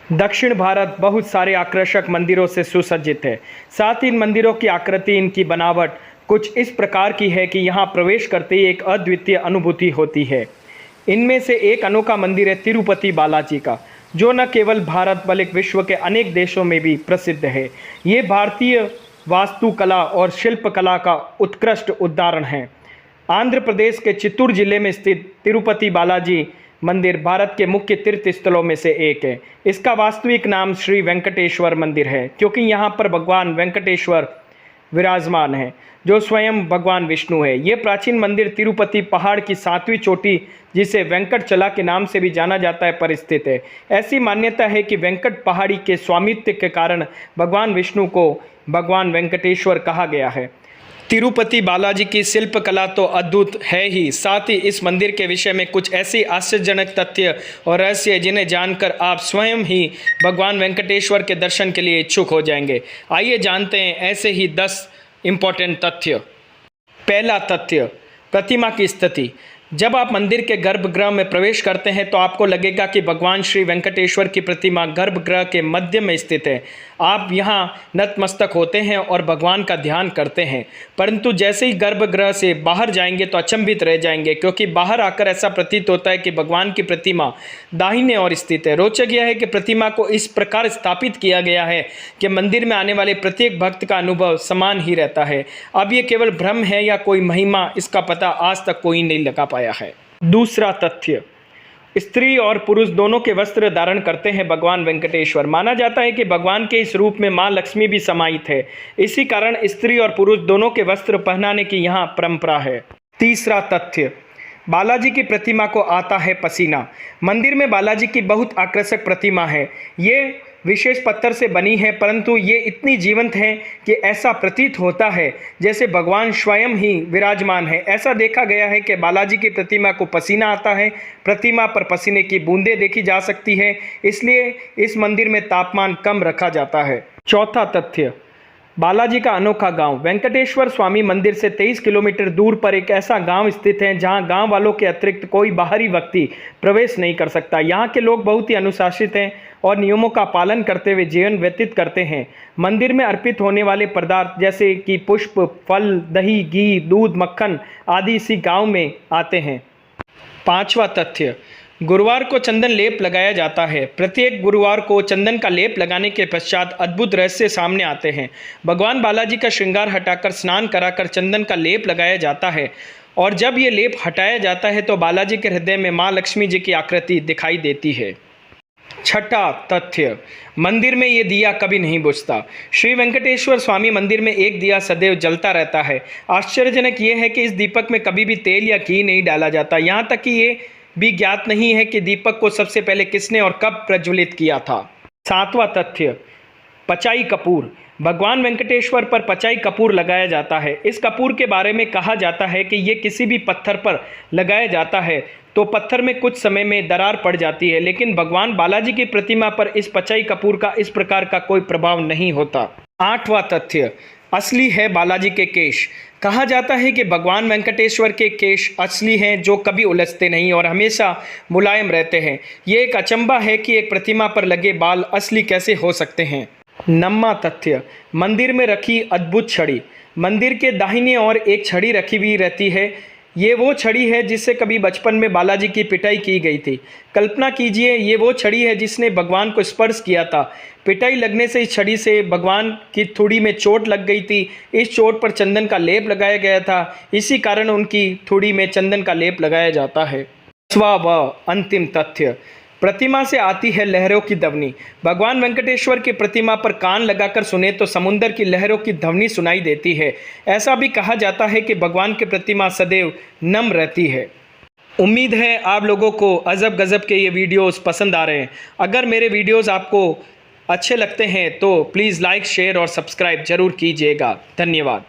दक्षिण भारत बहुत सारे आकर्षक मंदिरों से सुसज्जित है। साथ ही इन मंदिरों की आकृति, इनकी बनावट कुछ इस प्रकार की है कि यहाँ प्रवेश करते ही एक अद्वितीय अनुभूति होती है। इनमें से एक अनोखा मंदिर है तिरुपति बालाजी का, जो न केवल भारत बल्कि विश्व के अनेक देशों में भी प्रसिद्ध है। ये भारतीय वास्तुकला और शिल्पकला का उत्कृष्ट उदाहरण है। आंध्र प्रदेश के चित्तूर जिले में स्थित तिरुपति बालाजी मंदिर भारत के मुख्य तीर्थ स्थलों में से एक है। इसका वास्तविक नाम श्री वेंकटेश्वर मंदिर है, क्योंकि यहाँ पर भगवान वेंकटेश्वर विराजमान है, जो स्वयं भगवान विष्णु है। ये प्राचीन मंदिर तिरुपति पहाड़ की 7वीं चोटी, जिसे वेंकटचला के नाम से भी जाना जाता है, पर स्थित है। ऐसी मान्यता है कि वेंकट पहाड़ी के स्वामित्व के कारण भगवान विष्णु को भगवान वेंकटेश्वर कहा गया है। तिरुपति बालाजी की शिल्पकला तो अद्भुत है ही, साथ ही इस मंदिर के विषय में कुछ ऐसी आश्चर्यजनक तथ्य और रहस्य जिन्हें जानकर आप स्वयं ही भगवान वेंकटेश्वर के दर्शन के लिए इच्छुक हो जाएंगे। आइए जानते हैं ऐसे ही 10 इम्पोर्टेंट तथ्य। पहला तथ्य, प्रतिमा की स्थिति। जब आप मंदिर के गर्भगृह में प्रवेश करते हैं तो आपको लगेगा कि भगवान श्री वेंकटेश्वर की प्रतिमा गर्भगृह के मध्य में स्थित है। आप यहाँ नतमस्तक होते हैं और भगवान का ध्यान करते हैं, परंतु जैसे ही गर्भगृह से बाहर जाएंगे तो अचंभित रह जाएंगे, क्योंकि बाहर आकर ऐसा प्रतीत होता है कि भगवान की प्रतिमा दाहिने ओर स्थित है। रोचक यह है कि प्रतिमा को इस प्रकार स्थापित किया गया है कि मंदिर में आने वाले प्रत्येक भक्त का अनुभव समान ही रहता है। अब ये केवल भ्रम है या कोई महिमा, इसका पता आज तक कोई नहीं लगा पाया है। दूसरा तथ्य, स्त्री और पुरुष दोनों के वस्त्र धारण करते हैं भगवान वेंकटेश्वर। माना जाता है कि भगवान के इस रूप में मां लक्ष्मी भी समाहित है। इसी कारण स्त्री और पुरुष दोनों के वस्त्र पहनाने की यहाँ परंपरा है। तीसरा तथ्य, बालाजी की प्रतिमा को आता है पसीना। मंदिर में बालाजी की बहुत आकर्षक प्रतिमा है। ये विशेष पत्थर से बनी है, परंतु ये इतनी जीवंत है कि ऐसा प्रतीत होता है जैसे भगवान स्वयं ही विराजमान है। ऐसा देखा गया है कि बालाजी की प्रतिमा को पसीना आता है। प्रतिमा पर पसीने की बूंदें देखी जा सकती है, इसलिए इस मंदिर में तापमान कम रखा जाता है। चौथा तथ्य, बालाजी का अनोखा गांव। वेंकटेश्वर स्वामी मंदिर से 23 किलोमीटर दूर पर एक ऐसा गांव स्थित है जहां गांव वालों के अतिरिक्त कोई बाहरी व्यक्ति प्रवेश नहीं कर सकता। यहां के लोग बहुत ही अनुशासित हैं और नियमों का पालन करते हुए जीवन व्यतीत करते हैं। मंदिर में अर्पित होने वाले पदार्थ जैसे कि पुष्प, फल, दही, घी, दूध, मक्खन आदि इसी गाँव में आते हैं। पांचवा तथ्य, गुरुवार को चंदन लेप लगाया जाता है। प्रत्येक गुरुवार को चंदन का लेप लगाने के पश्चात अद्भुत रहस्य सामने आते हैं। भगवान बालाजी का श्रृंगार हटाकर स्नान कराकर चंदन का लेप लगाया जाता है, और जब ये लेप हटाया जाता है तो बालाजी के हृदय में मां लक्ष्मी जी की आकृति दिखाई देती है। छठा तथ्य, मंदिर में ये दिया कभी नहीं बुझता। श्री वेंकटेश्वर स्वामी मंदिर में एक दिया सदैव जलता रहता है। आश्चर्यजनक ये है कि इस दीपक में कभी भी तेल या घी नहीं डाला जाता। यहाँ तक कि ये भी ज्ञात नहीं है कि दीपक को सबसे पहले किसने और कब प्रज्वलित किया था। सातवां तथ्य, पचाई कपूर। भगवान वेंकटेश्वर पर पचाई कपूर लगाया जाता है। इस कपूर के बारे में कहा जाता है कि ये किसी भी पत्थर पर लगाया जाता है तो पत्थर में कुछ समय में दरार पड़ जाती है, लेकिन भगवान बालाजी की प्रतिमा पर इस पचाई कपूर का इस प्रकार का कोई प्रभाव नहीं होता। आठवां तथ्य, असली है बालाजी के केश। कहा जाता है कि भगवान वेंकटेश्वर के केश असली हैं, जो कभी उलझते नहीं और हमेशा मुलायम रहते हैं। ये एक अचंभा है कि एक प्रतिमा पर लगे बाल असली कैसे हो सकते हैं। नौवां तथ्य, मंदिर में रखी अद्भुत छड़ी। मंदिर के दाहिने ओर एक छड़ी रखी हुई रहती है। ये वो छड़ी है जिससे कभी बचपन में बालाजी की पिटाई की गई थी। कल्पना कीजिए, ये वो छड़ी है जिसने भगवान को स्पर्श किया था। पिटाई लगने से इस छड़ी से भगवान की थोड़ी में चोट लग गई थी। इस चोट पर चंदन का लेप लगाया गया था, इसी कारण उनकी थोड़ी में चंदन का लेप लगाया जाता है। 10वां व अंतिम तथ्य, प्रतिमा से आती है लहरों की ध्वनि। भगवान वेंकटेश्वर की प्रतिमा पर कान लगाकर सुने तो समुद्र की लहरों की ध्वनि सुनाई देती है। ऐसा भी कहा जाता है कि भगवान की प्रतिमा सदैव नम रहती है। उम्मीद है आप लोगों को अजब गजब के ये वीडियोस पसंद आ रहे हैं। अगर मेरे वीडियोस आपको अच्छे लगते हैं तो प्लीज़ लाइक, शेयर और सब्सक्राइब जरूर कीजिएगा। धन्यवाद।